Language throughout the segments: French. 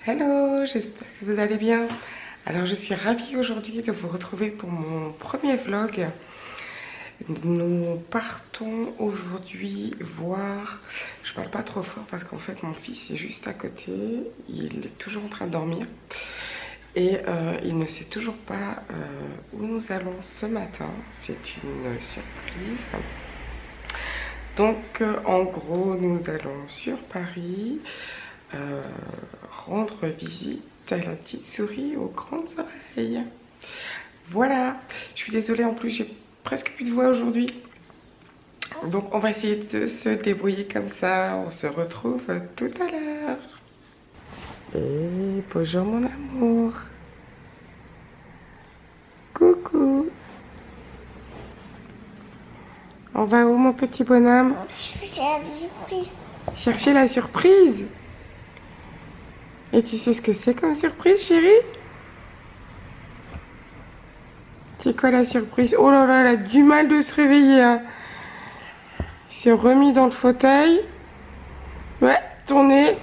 Hello, j'espère que vous allez bien. Alors je suis ravie aujourd'hui de vous retrouver pour mon premier vlog. Nous partons aujourd'hui voir, je parle pas trop fort parce qu'en fait mon fils est juste à côté, il est toujours en train de dormir et il ne sait toujours pas où nous allons ce matin, c'est une surprise. Donc en gros nous allons sur Paris rendre visite à la petite souris aux grandes oreilles. Voilà, je suis désolée, en plus j'ai presque plus de voix aujourd'hui. Donc on va essayer de se débrouiller comme ça. On se retrouve tout à l'heure. Et bonjour mon amour. Coucou. On va où mon petit bonhomme? Chercher la surprise. Chercher la surprise. Et tu sais ce que c'est comme surprise, chérie? C'est quoi la surprise? Oh là là, elle a du mal de se réveiller. Hein. Il s'est remis dans le fauteuil. Ouais, tourné.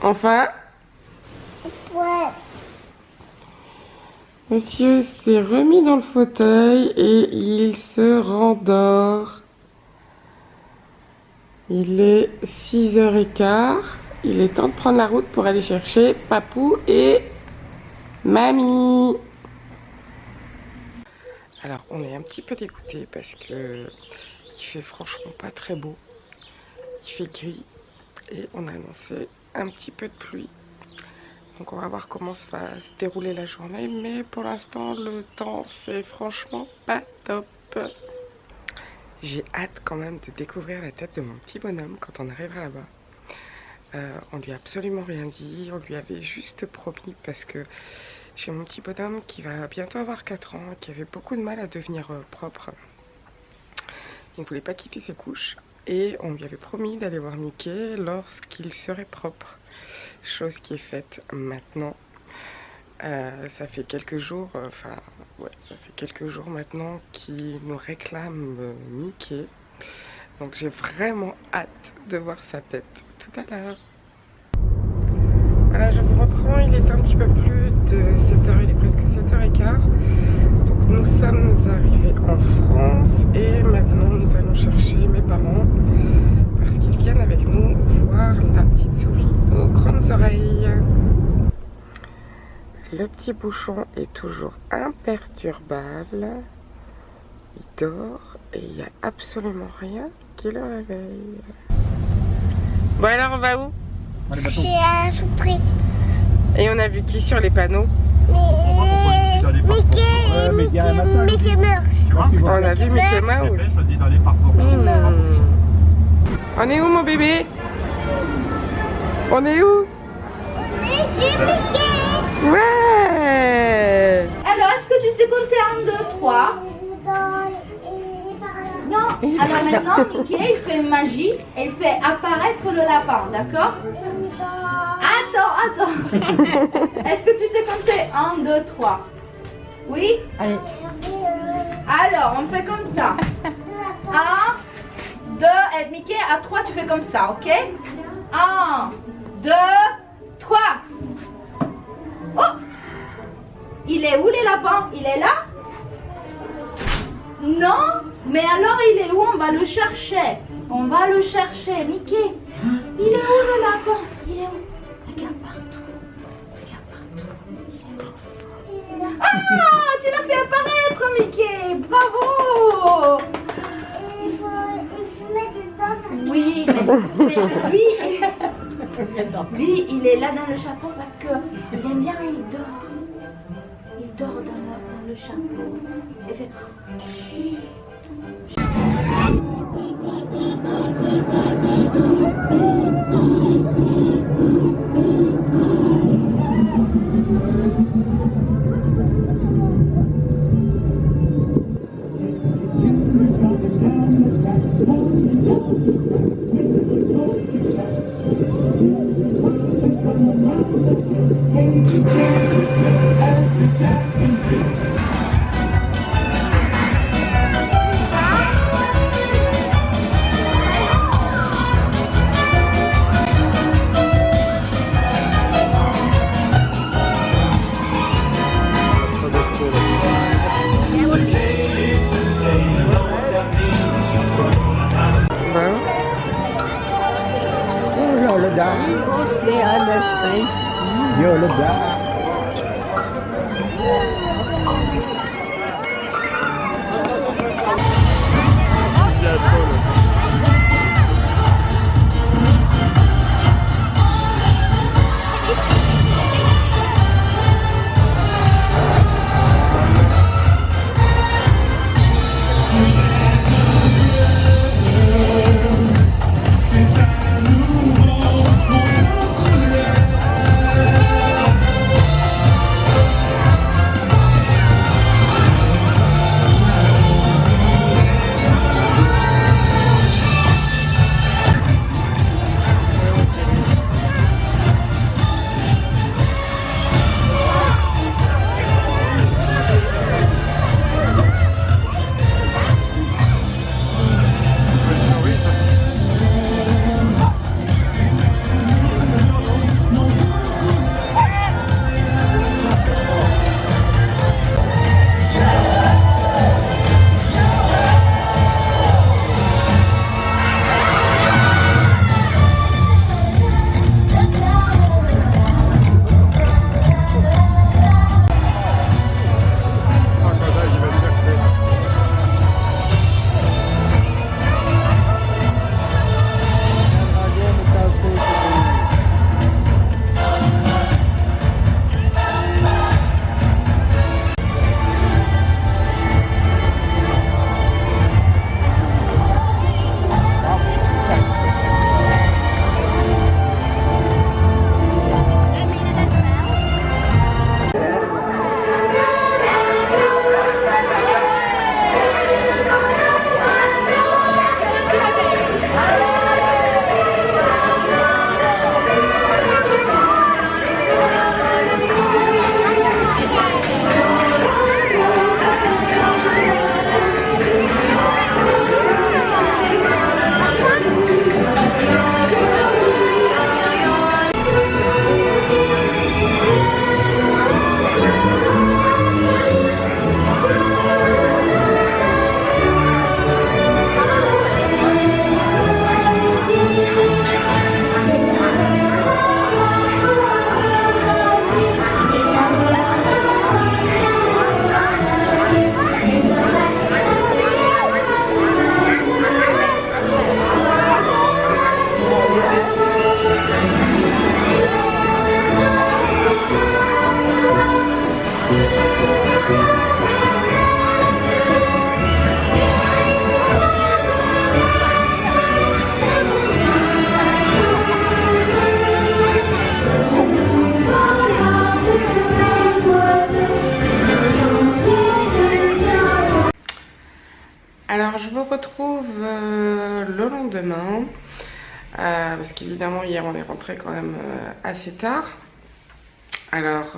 Enfin. Ouais. Monsieur s'est remis dans le fauteuil et il se rendort. Il est 6h15. Il est temps de prendre la route pour aller chercher Papou et Mamie. Alors on est un petit peu dégoûté parce que il fait franchement pas très beau. Il fait gris et on a annoncé un petit peu de pluie. Donc on va voir comment ça va se dérouler la journée. Mais pour l'instant le temps c'est franchement pas top. J'ai hâte quand même de découvrir la tête de mon petit bonhomme quand on arrivera là-bas. On lui a absolument rien dit, on lui avait juste promis parce que j'ai mon petit bonhomme qui va bientôt avoir 4 ans, qui avait beaucoup de mal à devenir propre. Il ne voulait pas quitter ses couches et on lui avait promis d'aller voir Mickey lorsqu'il serait propre. Chose qui est faite maintenant. Ça fait quelques jours, ça fait quelques jours maintenant qu'il nous réclame Mickey. Donc j'ai vraiment hâte de voir sa tête tout à l'heure. Voilà, je vous reprends, il est un petit peu plus de 7h, il est presque 7h15. Donc nous sommes arrivés en France et maintenant nous allons chercher mes parents parce qu'ils viennent avec nous voir la petite souris aux grandes oreilles. Le petit bouchon est toujours imperturbable. Il dort et il n'y a absolument rien qui le réveille. Bon alors on va où? Chercher la surprise. Et on a vu qui sur les panneaux? Mickey Mouse. On a vu Mickey Mouse. On est où mon bébé? On est où? Mais c'est Mickey. Ouais. Alors, est-ce que tu sais compter 1, 2, 3? Non. Alors maintenant, Mickey, il fait une magie. Il fait apparaître le lapin, d'accord? Attends. Est-ce que tu sais compter 1, 2, 3? Oui? Allez. Alors, on fait comme ça. 1, 2, et Mickey, à 3, tu fais comme ça, ok? 1, 2, 3. Oh! Il est où les lapins? Il est là? Non? Mais alors il est où? On va le chercher. On va le chercher, Mickey. Il est où le lapin? Il est où? Regarde partout. Ah! Tu l'as fait apparaître, Mickey. Bravo! Il faut mettre dans sa... Oui, mais lui, il est là dans le chapeau parce que il aime bien, il dort. Il dort dans le chapeau. Il fait... Yo, look that. Alors je vous retrouve le lendemain, parce qu'évidemment hier on est rentré quand même assez tard. Alors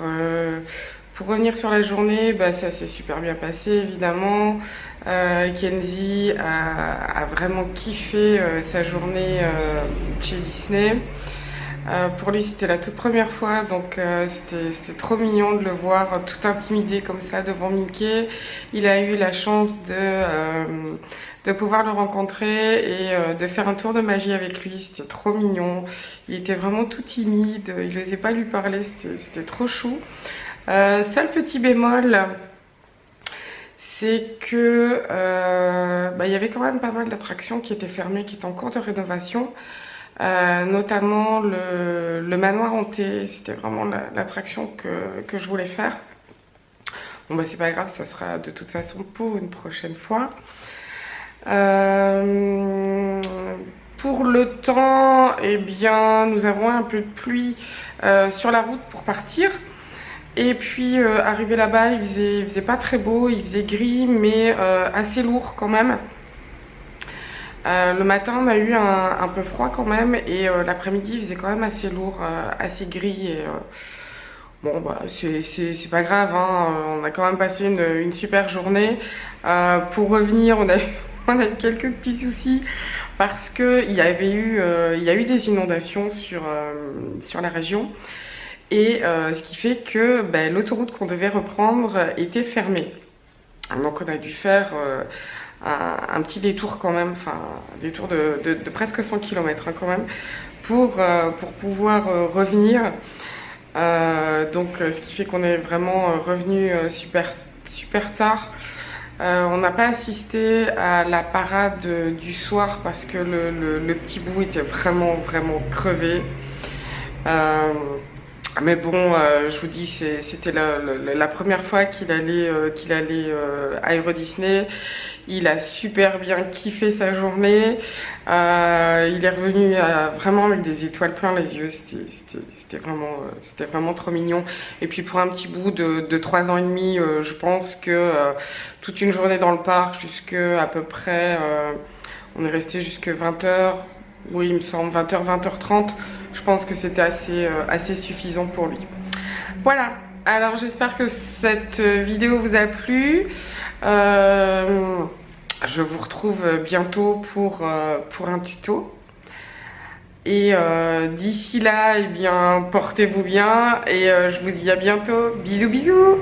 pour revenir sur la journée, ça s'est super bien passé évidemment. Kenzie a vraiment kiffé sa journée chez Disney. Pour lui c'était la toute première fois, donc c'était trop mignon de le voir tout intimidé comme ça devant Mickey. Il a eu la chance de pouvoir le rencontrer et de faire un tour de magie avec lui. C'était trop mignon, il était vraiment tout timide, il n'osait pas lui parler, c'était trop chou. Seul petit bémol, c'est que il y avait quand même pas mal d'attractions qui étaient fermées, qui étaient en cours de rénovation. Notamment le manoir hanté, c'était vraiment l'attraction que je voulais faire. Bon c'est pas grave, ça sera de toute façon pour une prochaine fois. Pour le temps, eh bien nous avons un peu de pluie sur la route pour partir. Et puis arrivé là-bas, il faisait pas très beau, il faisait gris mais assez lourd quand même. Le matin on a eu un peu froid quand même et l'après-midi il faisait quand même assez lourd, assez gris et bon c'est pas grave, hein, on a quand même passé une super journée. Pour revenir on a eu quelques petits soucis parce que il y a eu des inondations sur la région et ce qui fait que l'autoroute qu'on devait reprendre était fermée. Donc on a dû faire un petit détour quand même, enfin un détour de presque 100 km hein, quand même, pour pouvoir revenir. Donc ce qui fait qu'on est vraiment revenu super tard. On n'a pas assisté à la parade du soir parce que le petit bout était vraiment crevé. Mais bon, je vous dis, c'était la première fois qu'il allait à Euro Disney. Il a super bien kiffé sa journée. Il est revenu vraiment avec des étoiles plein les yeux. C'était vraiment trop mignon. Et puis pour un petit bout de 3 ans et demi, je pense que toute une journée dans le parc, jusque à peu près, on est resté jusque 20h. Oui, il me semble 20h, 20h30. Je pense que c'était assez suffisant pour lui. Voilà. Alors j'espère que cette vidéo vous a plu. Je vous retrouve bientôt pour un tuto. Et d'ici là, eh bien, portez-vous bien. Et je vous dis à bientôt. Bisous, bisous.